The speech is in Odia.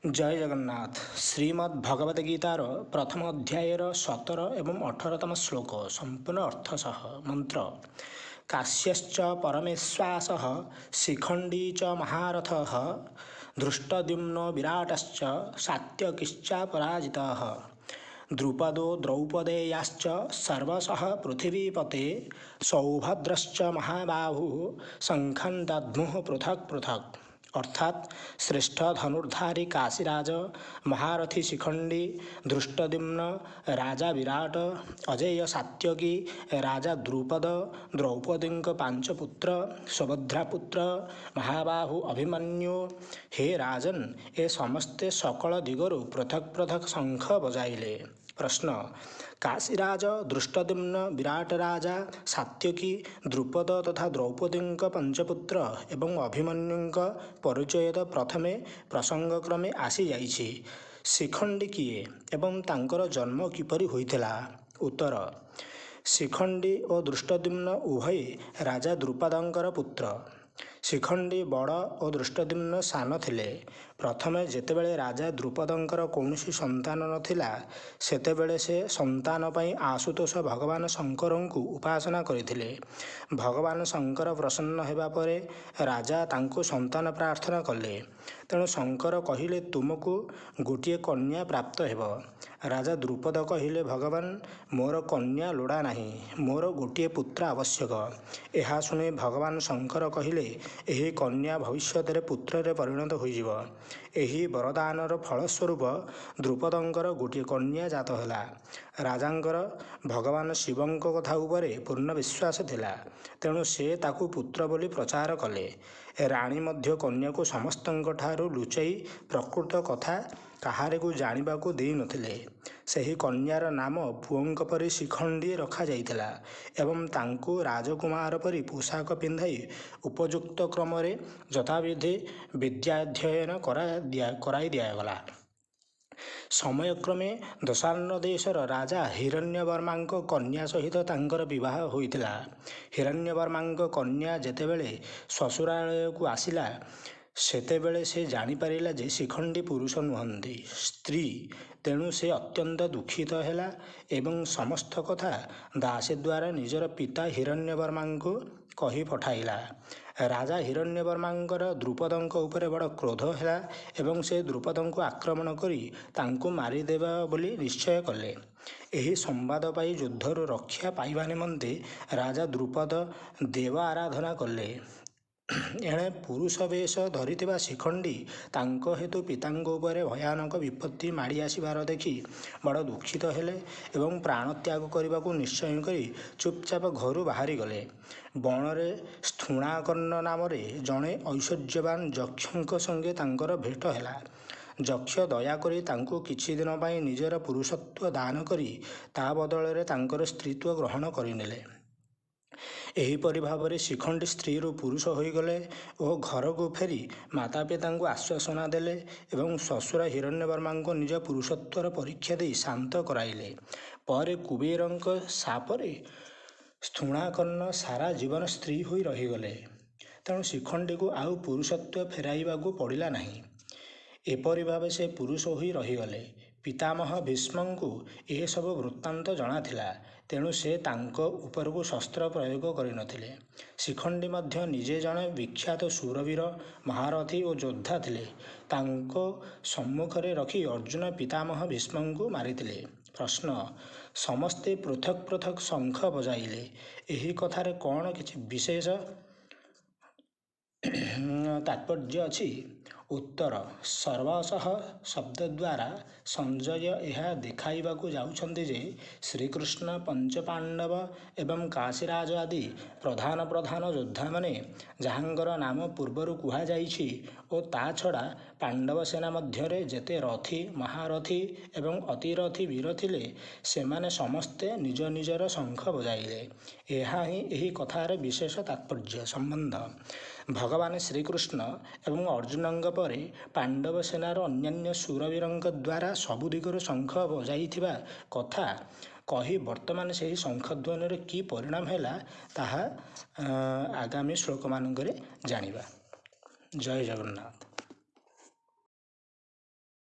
ଜୟ ଜଗନ୍ନାଥ। ଶ୍ରୀମଦ୍ ଭଗବତ ଗୀତାର ପ୍ରଥମ ଅଧ୍ୟାୟର 17 ଏବଂ 18ତମ ଶ୍ଲୋକ ସମ୍ପୂର୍ଣ୍ଣ ଅର୍ଥ ସହ ମନ୍ତ୍ର। କାଶ୍ୟଶ୍ଚ ପରମେଶ୍ୱାସଃ ଶିଖଣ୍ଡୀ ଚ ମହାରଥଃ ଧୃଷ୍ଟଦ୍ୟୁମ୍ନ ବିରାଟଶ୍ଚ ସାତ୍ୟକିଶ୍ଚାପରାଜିତଃ ଦ୍ରୁପଦೋ ଦ୍ରୌପଦେୟାଶ୍ଚ ସର୍ବଶଃ ପୃଥିବୀପତେ ସୌଭଦ୍ରଶ୍ଚ ମହାବାहुଃ ଶଙ୍ଖଂ দদ্মুঃ পৃথক পৃথক। অর্থাৎ শ্রেষ্ঠ ধনুর্ধারী কাশীরাজ, মহারথী শিখণ্ডী, ধৃষ্টদ্যুম্ন রাজা বিরাট, ଅଜେୟ ସାତ୍ୟକୀ ରାଜା ଦ୍ରୁପଦ, ଦ୍ରୌପଦୀଙ୍କ ପାଞ୍ଚ ପୁତ୍ର, ସୁଭଦ୍ରା ପୁତ୍ର ମହାବାହୁ ଅଭିମନ୍ୟୁ। ହେ ରାଜନ୍, ଏ ସମସ୍ତେ ସକଳ ଦିଗରୁ ପୃଥକ୍ ପୃଥକ୍ ଶଙ୍ଖ ବଜାଇଲେ। ପ୍ରଶ୍ନ: କାଶୀରାଜ, ଧୃଷ୍ଟଦ୍ୟୁମ୍ନ, ବିରାଟ ରାଜା, ସାତ୍ୟକୀ, ଦ୍ରୁପଦ ତଥା ଦ୍ରୌପଦୀଙ୍କ ପଞ୍ଚପୁତ୍ର ଏବଂ ଅଭିମନ୍ୟୁଙ୍କ ପରିଚୟ ତ ପ୍ରଥମେ ପ୍ରସଙ୍ଗକ୍ରମେ ଆସିଯାଇଛି। ଶିଖଣ୍ଡୀ କିଏ ଏବଂ ତାଙ୍କର ଜନ୍ମ କିପରି ହୋଇଥିଲା? ଉତ୍ତର: ଶିଖଣ୍ଡୀ ଓ ଧୃଷ୍ଟଦ୍ୟୁମ୍ନ ଉଭୟେ ରାଜା ଦ୍ରୁପଦଙ୍କର ପୁତ୍ର। ଶିଖଣ୍ଡୀ ବଡ଼ ଓ ଧୃଷ୍ଟଦ୍ୟୁମ୍ନ ସାନ ଥିଲେ। ପ୍ରଥମେ ଯେତେବେଳେ ରାଜା ଦ୍ରୁପଦଙ୍କର କୌଣସି ସନ୍ତାନ ନଥିଲା, ସେତେବେଳେ ସେ ସନ୍ତାନ ପାଇଁ ଆଶୁତୋଷ ଭଗବାନ ଶଙ୍କରଙ୍କୁ ଉପାସନା କରିଥିଲେ। ଭଗବାନ ଶଙ୍କର ପ୍ରସନ୍ନ ହେବା ପରେ ରାଜା ତାଙ୍କୁ ସନ୍ତାନ ପ୍ରାର୍ଥନା କଲେ। ତେଣୁ ଶଙ୍କର କହିଲେ, ତୁମକୁ ଗୋଟିଏ କନ୍ୟା ପ୍ରାପ୍ତ ହେବ। ରାଜା ଦ୍ରୁପଦ କହିଲେ, ଭଗବାନ, ମୋର କନ୍ୟା ଲୋଡ଼ା ନାହିଁ, ମୋର ଗୋଟିଏ ପୁତ୍ର ଆବଶ୍ୟକ। ଏହା ଶୁଣି ଭଗବାନ ଶଙ୍କର କହିଲେ, ଏହି କନ୍ୟା ଭବିଷ୍ୟତରେ ପୁତ୍ରରେ ପରିଣତ ହୋଇଯିବ। ଏହି ବରଦାନର ଫଳସ୍ୱରୂପ ଦ୍ରୁପଦଙ୍କର ଗୋଟିଏ କନ୍ୟା ଜାତ ହେଲା। ରାଜାଙ୍କର ଭଗବାନ ଶିବଙ୍କ କଥା ଉପରେ ପୂର୍ଣ୍ଣ ବିଶ୍ୱାସ ଥିଲା। ତେଣୁ ସେ ତାକୁ ପୁତ୍ର ବୋଲି ପ୍ରଚାର କଲେ। ରାଣୀ ମଧ୍ୟ କନ୍ୟାକୁ ସମସ୍ତଙ୍କଠାରୁ ଲୁଚାଇ ପ୍ରକୃତ କଥା କାହାରିକୁ ଜାଣିବାକୁ ଦେଇନଥିଲେ। ସେହି କନ୍ୟାର ନାମ ପୁଅଙ୍କ ପରି ଶିଖଣ୍ଡୀ ରଖାଯାଇଥିଲା ଏବଂ ତାଙ୍କୁ ରାଜକୁମାର ପରି ପୋଷାକ ପିନ୍ଧାଇ ଉପଯୁକ୍ତ କ୍ରମରେ ଯଥାବିଧି ବିଦ୍ୟାଧ୍ୟୟନ କରାଇ ଦିଆଗଲା। ସମୟକ୍ରମେ ଦଶାର୍ଣ୍ଣ ଦେଶର ରାଜା ହିରଣ୍ୟବର୍ମାଙ୍କ କନ୍ୟା ସହିତ ତାଙ୍କର ବିବାହ ହୋଇଥିଲା। ହିରଣ୍ୟବର୍ମାଙ୍କ କନ୍ୟା ଯେତେବେଳେ ଶ୍ୱଶୁରାଳୟକୁ ଆସିଲା, ସେତେବେଳେ ସେ ଜାଣିପାରିଲା ଯେ ଶିଖଣ୍ଡୀ ପୁରୁଷ ନୁହନ୍ତି, ସ୍ତ୍ରୀ। ତେଣୁ ସେ ଅତ୍ୟନ୍ତ ଦୁଃଖିତ ହେଲା ଏବଂ ସମସ୍ତ କଥା ଦାସୀ ଦ୍ୱାରା ନିଜର ପିତା ହିରଣ୍ୟବର୍ମାଙ୍କୁ କହି ପଠାଇଲା। ରାଜା ହିରଣ୍ୟବର୍ମାଙ୍କର ଦ୍ରୁପଦଙ୍କ ଉପରେ ବଡ଼ କ୍ରୋଧ ହେଲା ଏବଂ ସେ ଦ୍ରୁପଦଙ୍କୁ ଆକ୍ରମଣ କରି ତାଙ୍କୁ ମାରିଦେବା ବୋଲି ନିଶ୍ଚୟ କଲେ। ଏହି ସମ୍ବାଦ ପାଇ ଯୁଦ୍ଧରୁ ରକ୍ଷା ପାଇବା ନିମନ୍ତେ ରାଜା ଦ୍ରୁପଦ ଦେବ ଆରାଧନା କଲେ। ଏଣେ ପୁରୁଷ ବେଶ ଧରିଥିବା ଶିଖଣ୍ଡୀ ତାଙ୍କ ହେତୁ ପିତାଙ୍କ ଉପରେ ଭୟାନକ ବିପତ୍ତି ମାଡ଼ି ଆସିବାର ଦେଖି ବଡ଼ ଦୁଃଖିତ ହେଲେ ଏବଂ ପ୍ରାଣତ୍ୟାଗ କରିବାକୁ ନିଶ୍ଚୟ କରି ଚୁପଚାପ ଘରୁ ବାହାରିଗଲେ। ବଣରେ ସ୍ଥୂଣାକର୍ଣ୍ଣ ନାମରେ ଜଣେ ଐଶ୍ୱର୍ଯ୍ୟବାନ ଯକ୍ଷଙ୍କ ସଙ୍ଗେ ତାଙ୍କର ଭେଟ ହେଲା। ଯକ୍ଷ ଦୟାକରି ତାଙ୍କୁ କିଛି ଦିନ ପାଇଁ ନିଜର ପୁରୁଷତ୍ୱ ଦାନ କରି ତା ବଦଳରେ ତାଙ୍କର ସ୍ତ୍ରୀତ୍ୱ ଗ୍ରହଣ କରିନେଲେ। ଏହିପରି ଭାବରେ ଶିଖଣ୍ଡୀ ସ୍ତ୍ରୀରୁ ପୁରୁଷ ହୋଇଗଲେ ଓ ଘରକୁ ଫେରି ମାତା ପିତାଙ୍କୁ ଆଶ୍ୱାସନା ଦେଲେ ଏବଂ ଶ୍ୱଶୁର ହିରଣ୍ୟବର୍ମାଙ୍କୁ ନିଜ ପୁରୁଷତ୍ୱର ପରୀକ୍ଷା ଦେଇ ଶାନ୍ତ କରାଇଲେ। ପରେ କୁବେରଙ୍କ ଶାପରେ ସ୍ଥୂଣାକର୍ଣ୍ଣ ସାରା ଜୀବନ ସ୍ତ୍ରୀ ହୋଇ ରହିଗଲେ। ତେଣୁ ଶିଖଣ୍ଡୀକୁ ଆଉ ପୁରୁଷତ୍ୱ ଫେରାଇବାକୁ ପଡ଼ିଲା ନାହିଁ। ଏପରି ଭାବେ ସେ ପୁରୁଷ ହୋଇ ରହିଗଲେ। ପିତାମହ ଭୀଷ୍ମଙ୍କୁ ଏସବୁ ବୃତ୍ତାନ୍ତ ଜଣାଥିଲା। ତେଣୁ ସେ ତାଙ୍କ ଉପରକୁ ଶସ୍ତ୍ର ପ୍ରୟୋଗ କରିନଥିଲେ। ଶିଖଣ୍ଡୀ ମଧ୍ୟ ନିଜେ ଜଣେ ବିଖ୍ୟାତ ଶୂରବୀର, ମହାରଥୀ ଓ ଯୋଦ୍ଧା ଥିଲେ। ତାଙ୍କ ସମ୍ମୁଖରେ ରଖି ଅର୍ଜୁନ ପିତାମହ ଭୀଷ୍ମଙ୍କୁ ମାରିଥିଲେ। ପ୍ରଶ୍ନ: ସମସ୍ତେ ପୃଥକ୍ ପୃଥକ୍ ଶଙ୍ଖ ବଜାଇଲେ, ଏହି କଥାରେ କ'ଣ କିଛି ବିଶେଷ ତାତ୍ପର୍ଯ୍ୟ ଅଛି? ଉତ୍ତର: ସର୍ବଶଃ ଶବ୍ଦ ଦ୍ୱାରା ସଞ୍ଜୟ ଏହା ଦେଖାଇବାକୁ ଯାଉଛନ୍ତି ଯେ ଶ୍ରୀକୃଷ୍ଣ, ପଞ୍ଚପାଣ୍ଡବ ଏବଂ କାଶୀରାଜ ଆଦି ପ୍ରଧାନ ପ୍ରଧାନ ଯୋଦ୍ଧାମାନେ, ଯାହାଙ୍କର ନାମ ପୂର୍ବରୁ କୁହାଯାଇଛି, ଓ ତା ଛଡ଼ା ପାଣ୍ଡବ ସେନା ମଧ୍ୟରେ ଯେତେ ରଥୀ, ମହାରଥୀ ଏବଂ ଅତିରଥୀ ବୀର ଥିଲେ, ସେମାନେ ସମସ୍ତେ ନିଜ ନିଜର ଶଙ୍ଖ ବଜାଇଲେ। ଏହା ହିଁ ଏହି କଥାର ବିଶେଷ ତାତ୍ପର୍ଯ୍ୟ ସମ୍ବନ୍ଧ। ଭଗବାନ ଶ୍ରୀକୃଷ୍ଣ ଏବଂ ଅର୍ଜୁନଙ୍କ ପରେ ପାଣ୍ଡବ ସେନାର ଅନ୍ୟାନ୍ୟ ଶୂରବୀରଙ୍କ ଦ୍ୱାରା ସବୁ ଦିଗରୁ ଶଙ୍ଖ ବଜାଇଥିବା କଥା କହି ବର୍ତ୍ତମାନ ସେହି ଶଙ୍ଖଧ୍ୱନିର କି ପରିଣାମ ହେଲା, ତାହା ଆଗାମୀ ଶ୍ଲୋକମାନଙ୍କରେ ଜାଣିବା। ଜୟ ଜଗନ୍ନାଥ।